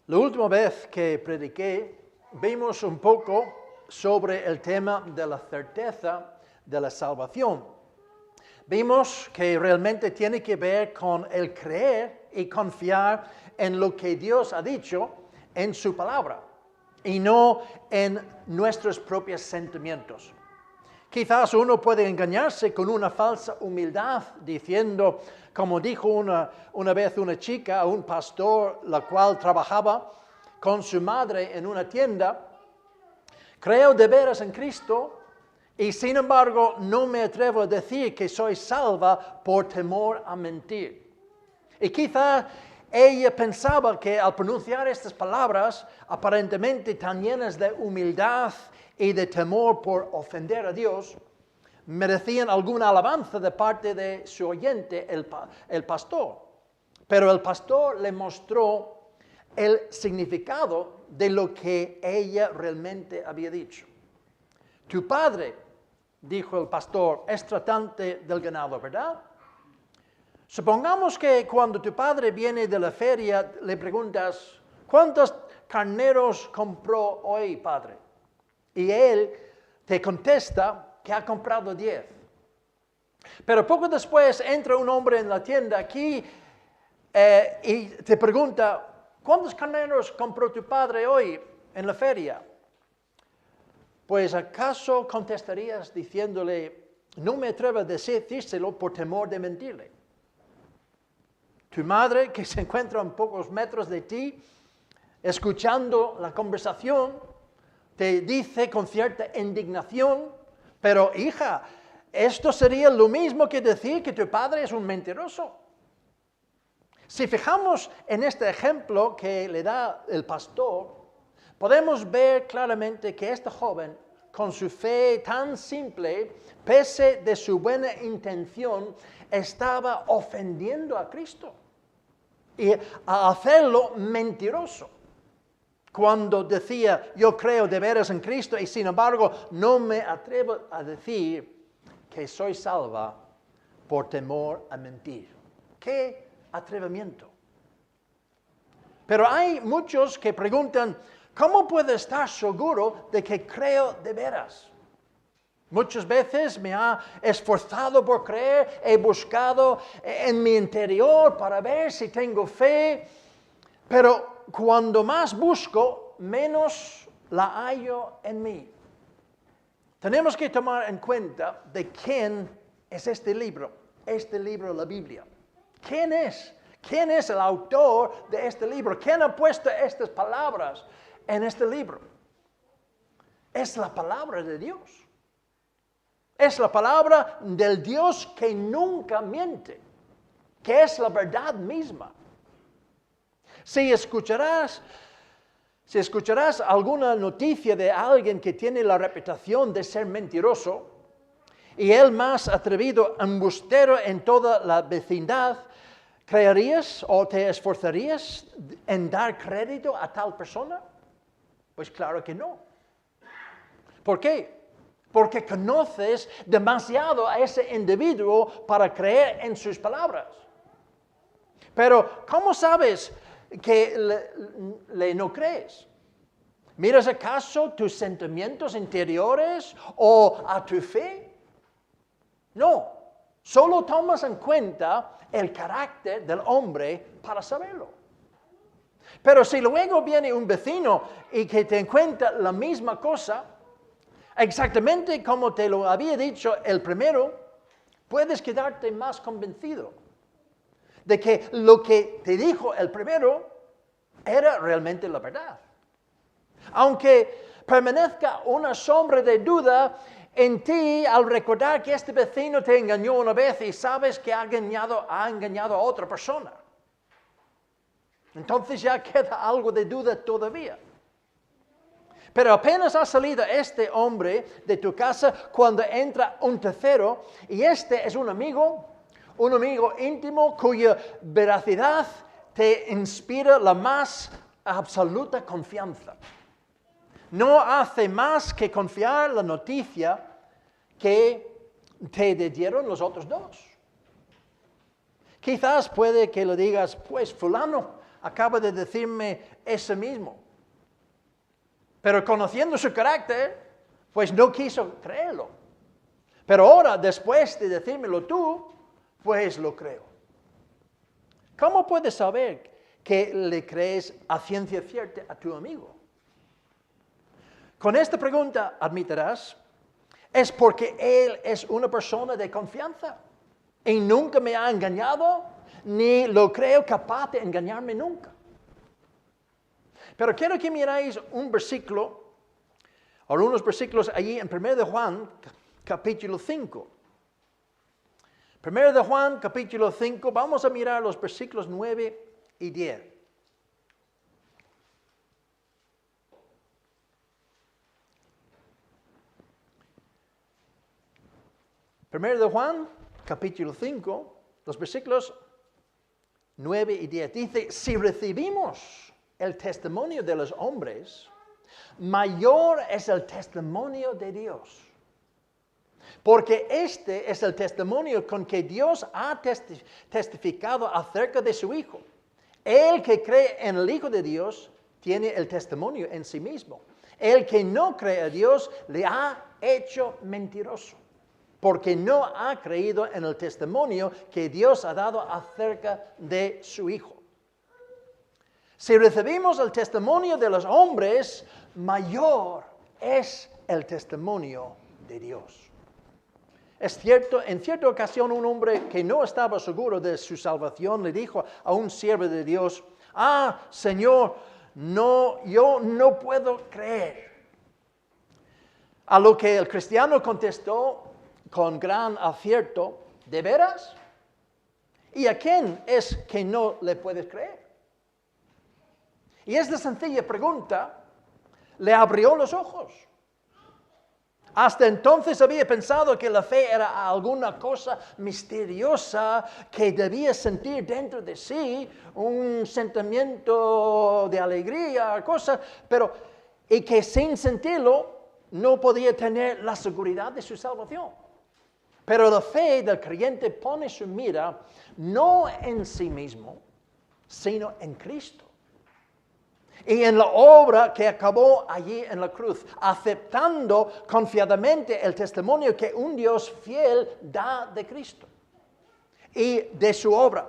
La última vez que prediqué, vimos un poco sobre el tema de la certeza de la salvación. Vimos que realmente tiene que ver con el creer y confiar en lo que Dios ha dicho en su palabra y no en nuestros propios sentimientos. Quizás uno puede engañarse con una falsa humildad diciendo, como dijo una vez una chica a un pastor, la cual trabajaba con su madre en una tienda, creo de veras en Cristo y sin embargo no me atrevo a decir que soy salva por temor a mentir. Y quizás ella pensaba que al pronunciar estas palabras aparentemente tan llenas de humildad y de temor por ofender a Dios, merecían alguna alabanza de parte de su oyente, el pastor. Pero el pastor le mostró el significado de lo que ella realmente había dicho. Tu padre, dijo el pastor, es tratante del ganado, ¿verdad? Supongamos que cuando tu padre viene de la feria, le preguntas, ¿cuántos carneros compró hoy, padre? Y él te contesta que ha comprado 10. Pero poco después entra un hombre en la tienda aquí y te pregunta, ¿cuántos carneros compró tu padre hoy en la feria? Pues ¿acaso contestarías diciéndole, no me atrevo a decírselo por temor de mentirle? Tu madre, que se encuentra a pocos metros de ti, escuchando la conversación, te dice con cierta indignación, pero hija, esto sería lo mismo que decir que tu padre es un mentiroso. Si fijamos en este ejemplo que le da el pastor, podemos ver claramente que este joven, con su fe tan simple, pese de su buena intención, estaba ofendiendo a Cristo. Y a hacerlo mentiroso. Cuando decía, yo creo de veras en Cristo y sin embargo no me atrevo a decir que soy salva por temor a mentir. ¡Qué atrevimiento! Pero hay muchos que preguntan, ¿cómo puedo estar seguro de que creo de veras? Muchas veces me ha esforzado por creer, he buscado en mi interior para ver si tengo fe, pero cuando más busco, menos la hallo en mí. Tenemos que tomar en cuenta de quién es este libro, la Biblia. ¿Quién es? ¿Quién es el autor de este libro? ¿Quién ha puesto estas palabras en este libro? Es la palabra de Dios. Es la palabra del Dios que nunca miente, que es la verdad misma. Si escucharás alguna noticia de alguien que tiene la reputación de ser mentiroso, y el más atrevido embustero en toda la vecindad, ¿creerías o te esforzarías en dar crédito a tal persona? Pues claro que no. ¿Por qué? Porque conoces demasiado a ese individuo para creer en sus palabras. Pero, ¿cómo sabes que le no crees? ¿Miras acaso tus sentimientos interiores o a tu fe? No, solo tomas en cuenta el carácter del hombre para saberlo. Pero si luego viene un vecino y que te cuenta la misma cosa, exactamente como te lo había dicho el primero, puedes quedarte más convencido de que lo que te dijo el primero era realmente la verdad. Aunque permanezca una sombra de duda en ti al recordar que este vecino te engañó una vez y sabes que ha engañado a otra persona. Entonces ya queda algo de duda todavía. Pero apenas ha salido este hombre de tu casa cuando entra un tercero y este es un amigo íntimo cuya veracidad te inspira la más absoluta confianza. No hace más que confiar la noticia que te dieron los otros dos. Quizás puede que le digas, pues fulano, acaba de decirme eso mismo. Pero conociendo su carácter, pues no quiso creerlo. Pero ahora, después de decírmelo tú, pues lo creo. ¿Cómo puedes saber que le crees a ciencia cierta a tu amigo? Con esta pregunta admitirás, es porque él es una persona de confianza y nunca me ha engañado, ni lo creo capaz de engañarme nunca. Pero quiero que miráis un versículo, o unos versículos allí en 1 de Juan, capítulo 5. 1 de Juan, capítulo 5, vamos a mirar los versículos 9 y 10. Primero de Juan, capítulo 5, los versículos 9 y 10. Dice, si recibimos el testimonio de los hombres, mayor es el testimonio de Dios. Porque este es el testimonio con que Dios ha testificado acerca de su Hijo. El que cree en el Hijo de Dios tiene el testimonio en sí mismo. El que no cree a Dios le ha hecho mentiroso, porque no ha creído en el testimonio que Dios ha dado acerca de su Hijo. Si recibimos el testimonio de los hombres, mayor es el testimonio de Dios. Es cierto, en cierta ocasión un hombre que no estaba seguro de su salvación le dijo a un siervo de Dios, Señor, yo no puedo creer. A lo que el cristiano contestó con gran acierto, ¿de veras? ¿Y a quién es que no le puedes creer? Y esta sencilla pregunta le abrió los ojos. Hasta entonces había pensado que la fe era alguna cosa misteriosa que debía sentir dentro de sí, un sentimiento de alegría, cosas, y que sin sentirlo no podía tener la seguridad de su salvación. Pero la fe del creyente pone su mira no en sí mismo, sino en Cristo. Y en la obra que acabó allí en la cruz, aceptando confiadamente el testimonio que un Dios fiel da de Cristo y de su obra.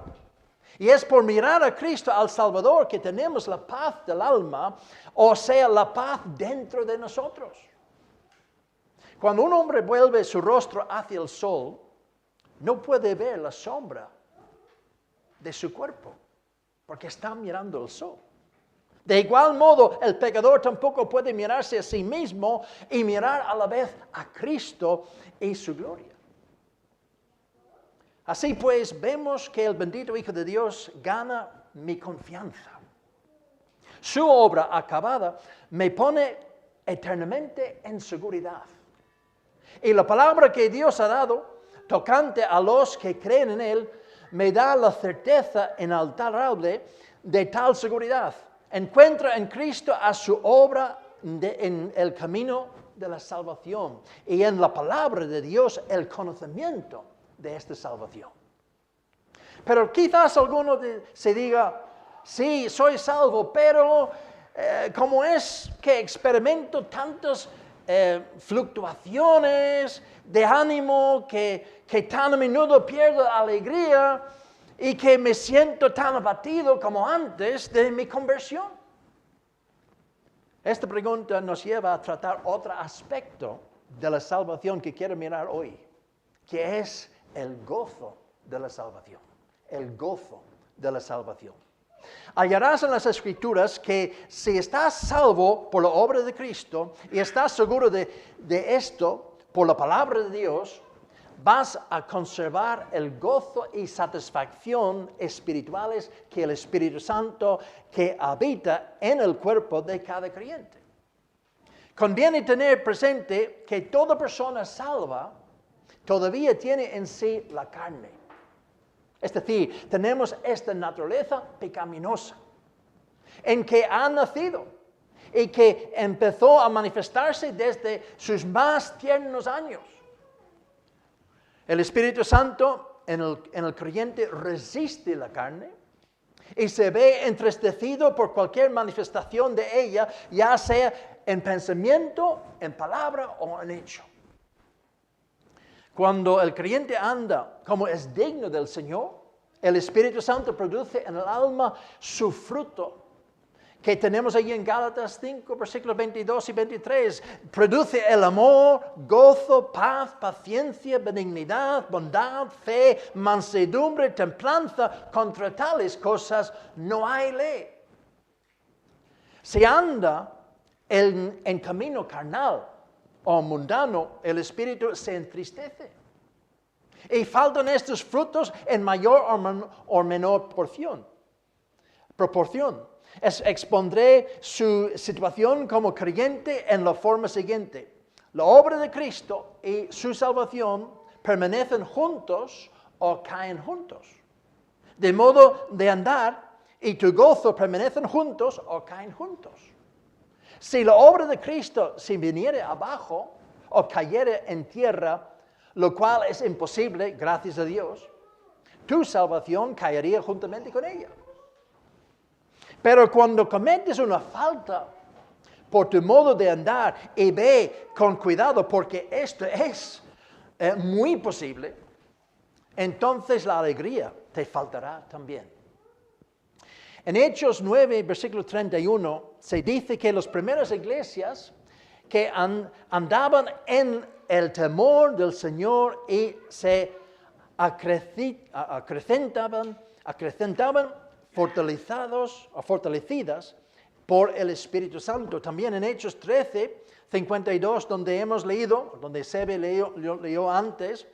Y es por mirar a Cristo, al Salvador, que tenemos la paz del alma, o sea, la paz dentro de nosotros. Cuando un hombre vuelve su rostro hacia el sol, no puede ver la sombra de su cuerpo, porque está mirando el sol. De igual modo, el pecador tampoco puede mirarse a sí mismo y mirar a la vez a Cristo y su gloria. Así pues, vemos que el bendito Hijo de Dios gana mi confianza. Su obra acabada me pone eternamente en seguridad. Y la palabra que Dios ha dado, tocante a los que creen en Él, me da la certeza inalterable de tal seguridad. Encuentra en Cristo a su obra en el camino de la salvación y en la palabra de Dios el conocimiento de esta salvación. Pero quizás alguno se diga, sí, soy salvo, pero como es que experimento tantas fluctuaciones de ánimo que tan a menudo pierdo la alegría, y que me siento tan abatido como antes de mi conversión. Esta pregunta nos lleva a tratar otro aspecto de la salvación que quiero mirar hoy, que es el gozo de la salvación. El gozo de la salvación. Hallarás en las Escrituras que si estás salvo por la obra de Cristo y estás seguro de esto por la palabra de Dios, vas a conservar el gozo y satisfacción espirituales que el Espíritu Santo que habita en el cuerpo de cada creyente. Conviene tener presente que toda persona salva todavía tiene en sí la carne. Es decir, tenemos esta naturaleza pecaminosa en que ha nacido y que empezó a manifestarse desde sus más tiernos años. El Espíritu Santo en el creyente resiste la carne y se ve entristecido por cualquier manifestación de ella, ya sea en pensamiento, en palabra o en hecho. Cuando el creyente anda como es digno del Señor, el Espíritu Santo produce en el alma su fruto, que tenemos ahí en Gálatas 5, versículos 22 y 23. Produce el amor, gozo, paz, paciencia, benignidad, bondad, fe, mansedumbre, templanza. Contra tales cosas no hay ley. Si anda en camino carnal o mundano, el Espíritu se entristece. Y faltan estos frutos en mayor o menor proporción. Expondré su situación como creyente en la forma siguiente. La obra de Cristo y su salvación permanecen juntos o caen juntos. De modo de andar y tu gozo permanecen juntos o caen juntos. Si la obra de Cristo se viniere abajo o cayere en tierra, lo cual es imposible, gracias a Dios, tu salvación caería juntamente con ella. Pero cuando cometes una falta por tu modo de andar y ve con cuidado porque esto es muy posible, entonces la alegría te faltará también. En Hechos 9, versículo 31, se dice que las primeras iglesias que andaban en el temor del Señor y se acrecentaban fortalecidas por el Espíritu Santo. También en Hechos 13, 52, donde Sebe leyó antes,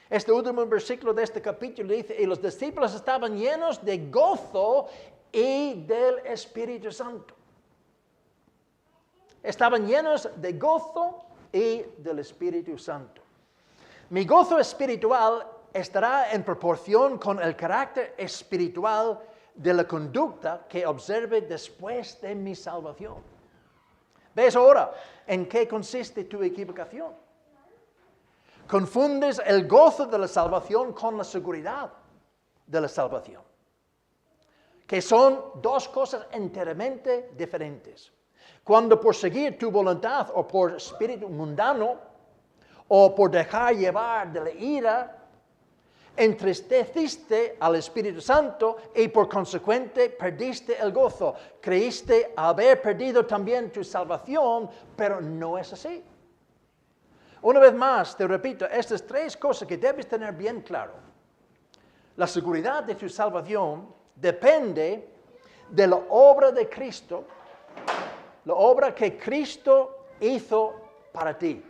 este último versículo de este capítulo dice, y los discípulos estaban llenos de gozo y del Espíritu Santo. Estaban llenos de gozo y del Espíritu Santo. Mi gozo espiritual estará en proporción con el carácter espiritual de la conducta que observe después de mi salvación. ¿Ves ahora en qué consiste tu equivocación? Confundes el gozo de la salvación con la seguridad de la salvación, que son dos cosas enteramente diferentes. Cuando por seguir tu voluntad o por espíritu mundano o por dejar llevar de la ira, entristeciste al Espíritu Santo y por consecuente perdiste el gozo. Creíste haber perdido también tu salvación, pero no es así. Una vez más, te repito, estas tres cosas que debes tener bien claro. La seguridad de tu salvación depende de la obra de Cristo, la obra que Cristo hizo para ti.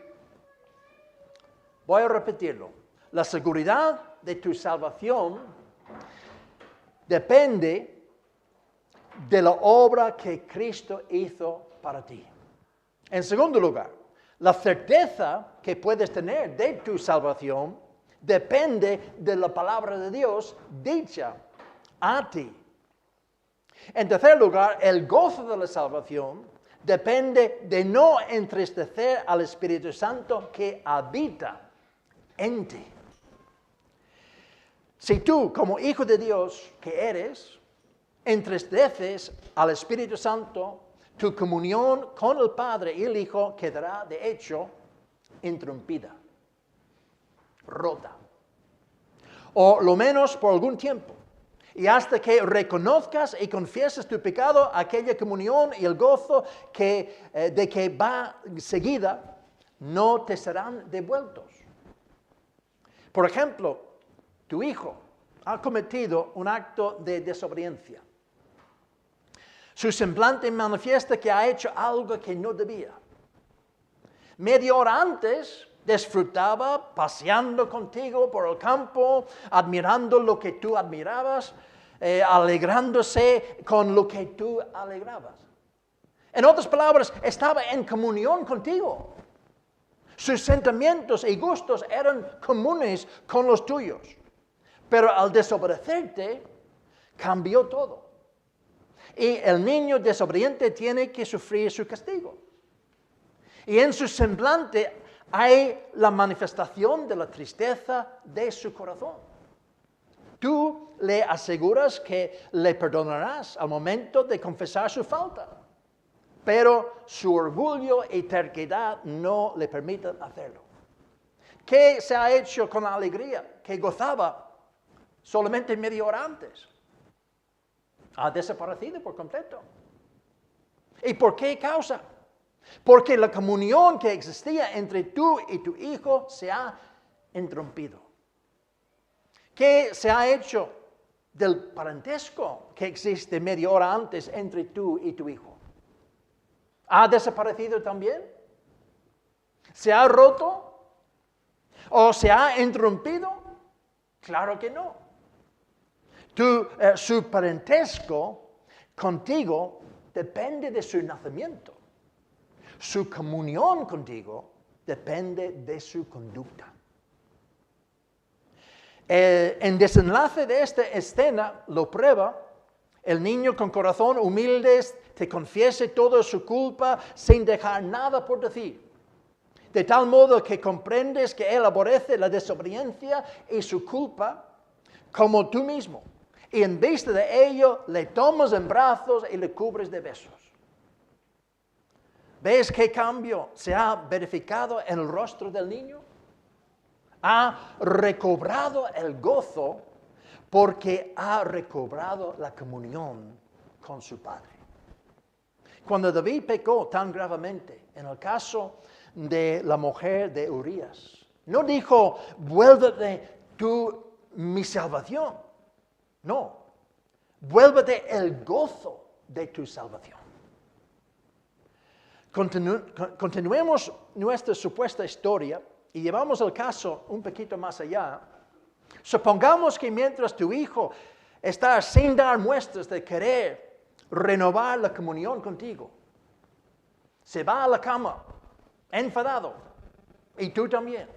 Voy a repetirlo. La seguridad de tu salvación depende de la obra que Cristo hizo para ti. En segundo lugar, la certeza que puedes tener de tu salvación depende de la palabra de Dios dicha a ti. En tercer lugar, el gozo de la salvación depende de no entristecer al Espíritu Santo que habita en ti. Si tú, como hijo de Dios que eres, entristeces al Espíritu Santo, tu comunión con el Padre y el Hijo quedará, de hecho, interrumpida, rota. O lo menos por algún tiempo. Y hasta que reconozcas y confieses tu pecado, aquella comunión y el gozo de que va seguida, no te serán devueltos. Por ejemplo, tu hijo ha cometido un acto de desobediencia. Su semblante manifiesta que ha hecho algo que no debía. Media hora antes disfrutaba paseando contigo por el campo, admirando lo que tú admirabas, alegrándose con lo que tú alegrabas. En otras palabras, estaba en comunión contigo. Sus sentimientos y gustos eran comunes con los tuyos. Pero al desobedecerte, cambió todo. Y el niño desobediente tiene que sufrir su castigo. Y en su semblante hay la manifestación de la tristeza de su corazón. Tú le aseguras que le perdonarás al momento de confesar su falta, pero su orgullo y terquedad no le permiten hacerlo. ¿Qué se ha hecho con la alegría que gozaba solamente media hora antes? Ha desaparecido por completo. ¿Y por qué causa? Porque la comunión que existía entre tú y tu hijo se ha interrumpido. ¿Qué se ha hecho del parentesco que existe media hora antes entre tú y tu hijo? ¿Ha desaparecido también? ¿Se ha roto? ¿O se ha interrumpido? Claro que no. Su parentesco contigo depende de su nacimiento. Su comunión contigo depende de su conducta. En desenlace de esta escena lo prueba. El niño con corazón humilde te confiese toda su culpa sin dejar nada por decir. De tal modo que comprendes que él aborrece la desobediencia y su culpa como tú mismo. Y en vista de ello, le tomas en brazos y le cubres de besos. ¿Ves qué cambio se ha verificado en el rostro del niño? Ha recobrado el gozo porque ha recobrado la comunión con su padre. Cuando David pecó tan gravemente, en el caso de la mujer de Urías, no dijo, vuélvete tú mi salvación. No, vuélvete el gozo de tu salvación. Continuemos nuestra supuesta historia y llevamos el caso un poquito más allá. Supongamos que mientras tu hijo está sin dar muestras de querer renovar la comunión contigo, se va a la cama enfadado, y tú también.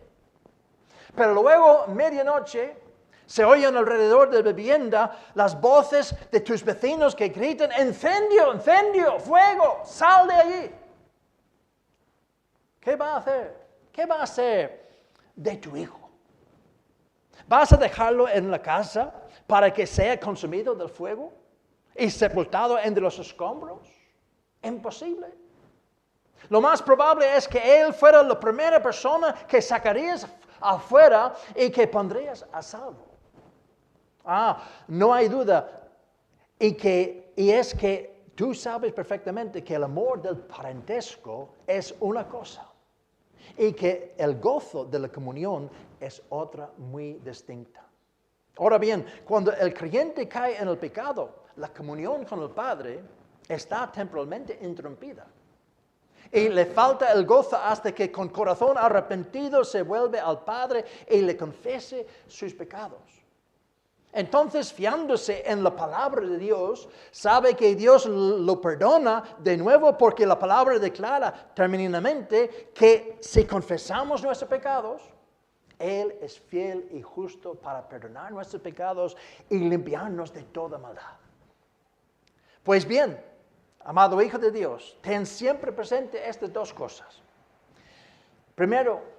Pero luego, medianoche, se oyen alrededor de la vivienda las voces de tus vecinos que gritan, ¡incendio, incendio, fuego, sal de allí! ¿Qué va a hacer? ¿Qué va a hacer de tu hijo? ¿Vas a dejarlo en la casa para que sea consumido del fuego y sepultado entre los escombros? Imposible. Lo más probable es que él fuera la primera persona que sacarías afuera y que pondrías a salvo. No hay duda. Y es que tú sabes perfectamente que el amor del parentesco es una cosa y que el gozo de la comunión es otra muy distinta. Ahora bien, cuando el creyente cae en el pecado, la comunión con el Padre está temporalmente interrumpida. Y le falta el gozo hasta que con corazón arrepentido se vuelve al Padre y le confiese sus pecados. Entonces, fiándose en la palabra de Dios, sabe que Dios lo perdona de nuevo porque la palabra declara terminantemente que si confesamos nuestros pecados, Él es fiel y justo para perdonar nuestros pecados y limpiarnos de toda maldad. Pues bien, amado Hijo de Dios, ten siempre presente estas dos cosas. Primero,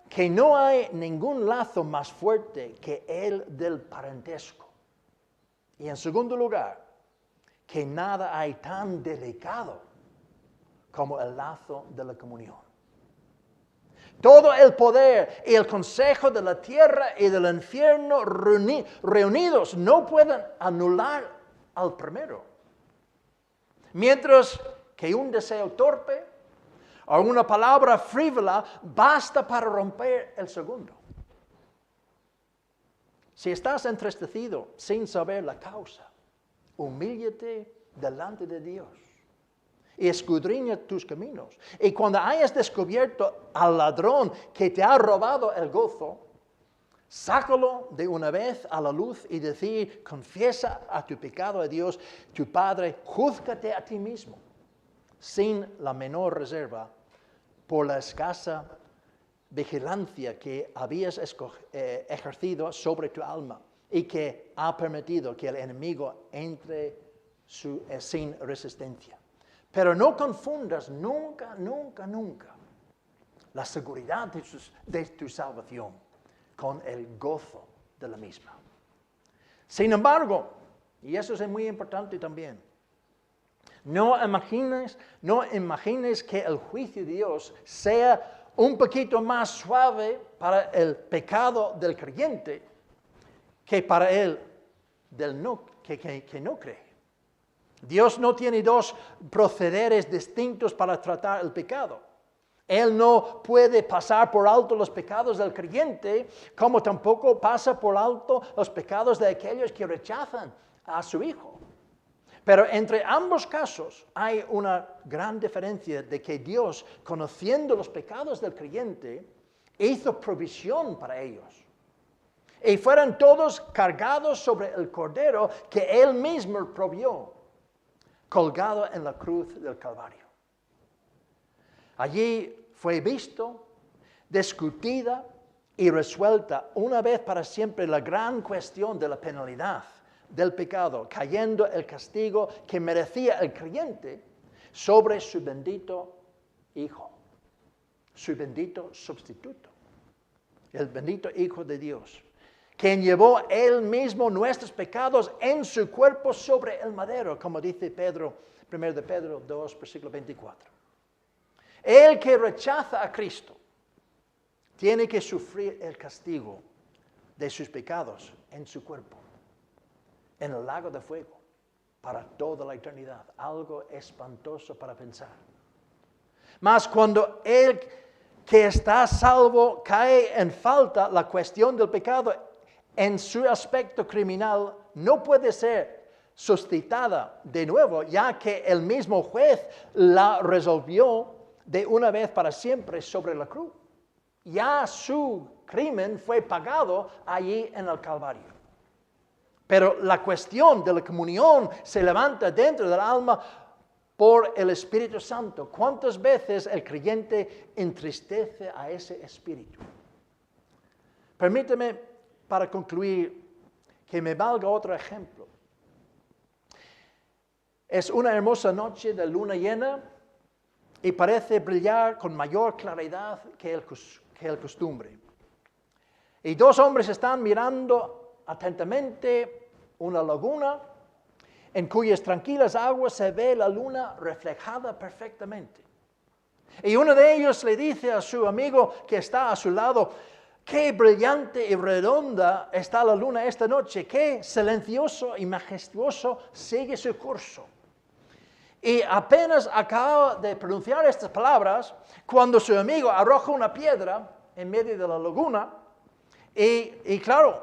que no hay ningún lazo más fuerte que el del parentesco. Y en segundo lugar, que nada hay tan delicado como el lazo de la comunión. Todo el poder y el consejo de la tierra y del infierno reunidos no pueden anular al primero. Mientras que un deseo torpe o una palabra frívola basta para romper el segundo. Si estás entristecido sin saber la causa, humíllate delante de Dios y escudriña tus caminos. Y cuando hayas descubierto al ladrón que te ha robado el gozo, sácalo de una vez a la luz y decir, confiesa a tu pecado a Dios, tu Padre, júzgate a ti mismo, sin la menor reserva, por la escasa vigilancia que habías ejercido sobre tu alma y que ha permitido que el enemigo entre sin resistencia. Pero no confundas nunca la seguridad de tu salvación con el gozo de la misma. Sin embargo, y eso es muy importante también, no imagines que el juicio de Dios sea un poquito más suave para el pecado del creyente que para el que no cree. Dios no tiene dos procederes distintos para tratar el pecado. Él no puede pasar por alto los pecados del creyente, como tampoco pasa por alto los pecados de aquellos que rechazan a su Hijo. Pero entre ambos casos hay una gran diferencia de que Dios, conociendo los pecados del creyente, hizo provisión para ellos. Y fueron todos cargados sobre el Cordero que Él mismo provió, colgado en la cruz del Calvario. Allí fue visto, discutida y resuelta una vez para siempre la gran cuestión de la penalidad del pecado, cayendo el castigo que merecía el creyente sobre su bendito Hijo, su bendito sustituto, el bendito Hijo de Dios, quien llevó Él mismo nuestros pecados en su cuerpo sobre el madero, como dice Pedro, 1 de Pedro 2, versículo 24. El que rechaza a Cristo tiene que sufrir el castigo de sus pecados en su cuerpo, en el lago de fuego, para toda la eternidad. Algo espantoso para pensar. Mas cuando el que está salvo cae en falta, la cuestión del pecado en su aspecto criminal no puede ser suscitada de nuevo, ya que el mismo juez la resolvió de una vez para siempre sobre la cruz. Ya su crimen fue pagado allí en el Calvario. Pero la cuestión de la comunión se levanta dentro del alma por el Espíritu Santo. ¿Cuántas veces el creyente entristece a ese Espíritu? Permíteme, para concluir, que me valga otro ejemplo. Es una hermosa noche de luna llena y parece brillar con mayor claridad que el costumbre. Y dos hombres están mirando atentamente una laguna en cuyas tranquilas aguas se ve la luna reflejada perfectamente. Y uno de ellos le dice a su amigo que está a su lado: qué brillante y redonda está la luna esta noche, qué silencioso y majestuoso sigue su curso. Y apenas acaba de pronunciar estas palabras, cuando su amigo arroja una piedra en medio de la laguna, y claro,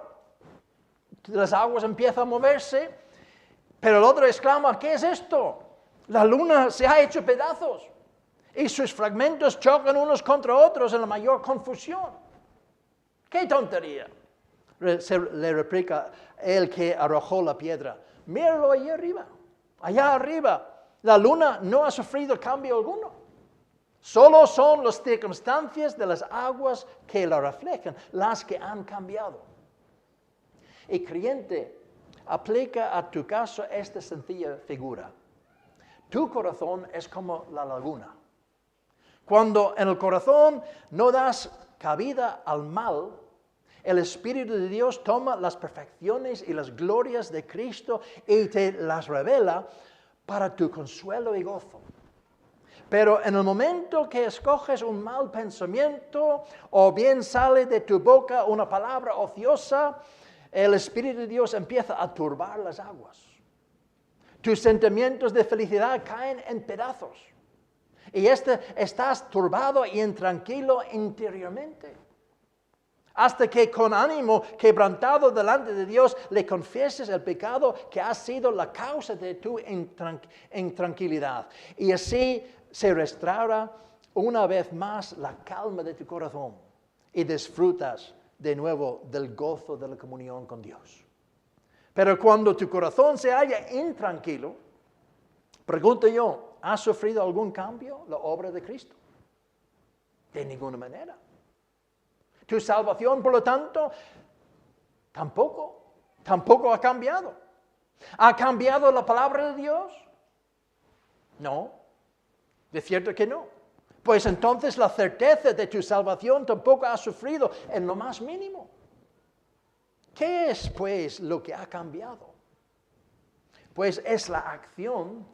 las aguas empiezan a moverse, pero el otro exclama: ¿qué es esto? La luna se ha hecho pedazos y sus fragmentos chocan unos contra otros en la mayor confusión. ¡Qué tontería! Le replica el que arrojó la piedra. Míralo allá arriba. La luna no ha sufrido cambio alguno. Solo son las circunstancias de las aguas que la reflejan las que han cambiado. Y creyente, aplica a tu caso esta sencilla figura. Tu corazón es como la laguna. Cuando en el corazón no das cabida al mal, el Espíritu de Dios toma las perfecciones y las glorias de Cristo y te las revela para tu consuelo y gozo. Pero en el momento que escoges un mal pensamiento o bien sale de tu boca una palabra ociosa, el Espíritu de Dios empieza a turbar las aguas. Tus sentimientos de felicidad caen en pedazos. Y estás turbado y intranquilo interiormente. Hasta que con ánimo quebrantado delante de Dios le confieses el pecado que ha sido la causa de tu intranquilidad. Y así se restaura una vez más la calma de tu corazón y disfrutas de nuevo del gozo de la comunión con Dios. Pero cuando tu corazón se halla intranquilo, pregunto yo, ¿ha sufrido algún cambio la obra de Cristo? De ninguna manera. Tu salvación, por lo tanto, tampoco ha cambiado. ¿Ha cambiado la palabra de Dios? No, de cierto que no. Pues entonces la certeza de tu salvación tampoco ha sufrido en lo más mínimo. ¿Qué es, pues, lo que ha cambiado? Pues es la acción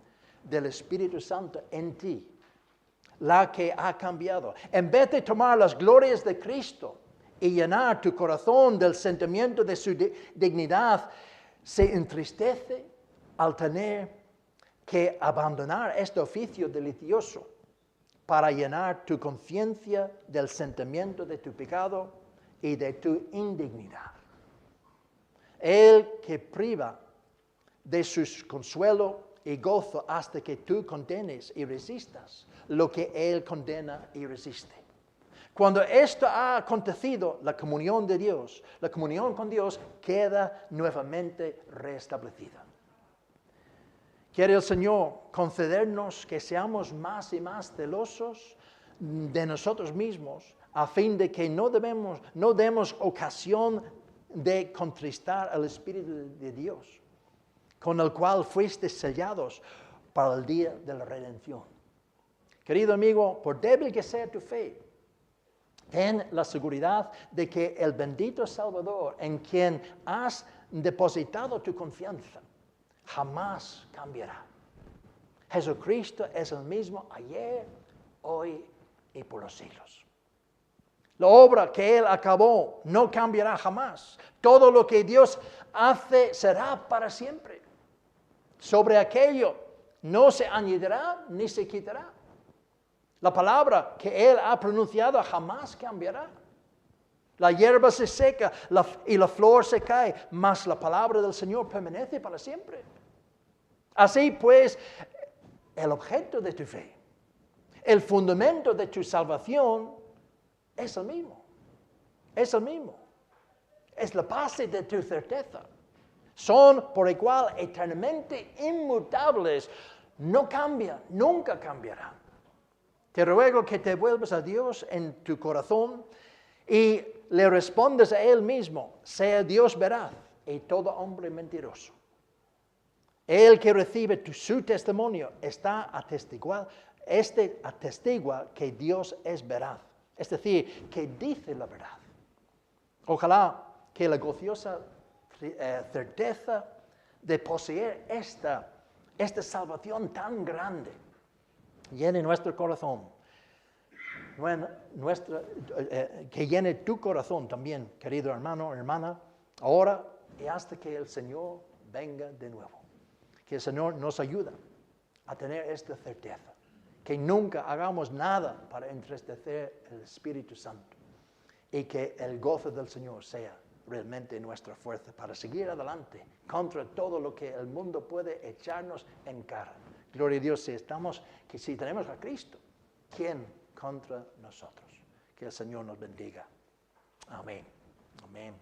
del Espíritu Santo en ti, la que ha cambiado. En vez de tomar las glorias de Cristo y llenar tu corazón del sentimiento de su dignidad, se entristece al tener que abandonar este oficio delicioso para llenar tu conciencia del sentimiento de tu pecado y de tu indignidad. El que priva de su consuelo y gozo hasta que tú condenes y resistas lo que Él condena y resiste. Cuando esto ha acontecido, la comunión de Dios, la comunión con Dios queda nuevamente restablecida. Quiere el Señor concedernos que seamos más y más celosos de nosotros mismos, a fin de que no demos ocasión de contristar al Espíritu de Dios, con el cual fuiste sellados para el día de la redención. Querido amigo, por débil que sea tu fe, ten la seguridad de que el bendito Salvador, en quien has depositado tu confianza, jamás cambiará. Jesucristo es el mismo ayer, hoy y por los siglos. La obra que Él acabó no cambiará jamás. Todo lo que Dios hace será para siempre. Sobre aquello no se añadirá ni se quitará. La palabra que Él ha pronunciado jamás cambiará. La hierba se seca y la flor se cae, mas la palabra del Señor permanece para siempre. Así pues, el objeto de tu fe, el fundamento de tu salvación es el mismo. Es el mismo. Es la base de tu certeza. Son por igual eternamente inmutables. No cambian, nunca cambiarán. Te ruego que te vuelvas a Dios en tu corazón y le respondas a Él mismo, sea Dios veraz y todo hombre mentiroso. El que recibe su testimonio atestigua que Dios es veraz, es decir, que dice la verdad. Ojalá que la gociosa certeza de poseer esta salvación tan grande llene nuestro corazón, que llene tu corazón también, querido hermano o hermana, ahora y hasta que el Señor venga de nuevo. Que el Señor nos ayude a tener esta certeza, que nunca hagamos nada para entristecer el Espíritu Santo y que el gozo del Señor sea realmente nuestra fuerza para seguir adelante contra todo lo que el mundo puede echarnos en cara. Gloria a Dios si tenemos a Cristo, ¿quién contra nosotros? Que el Señor nos bendiga. Amén. Amén.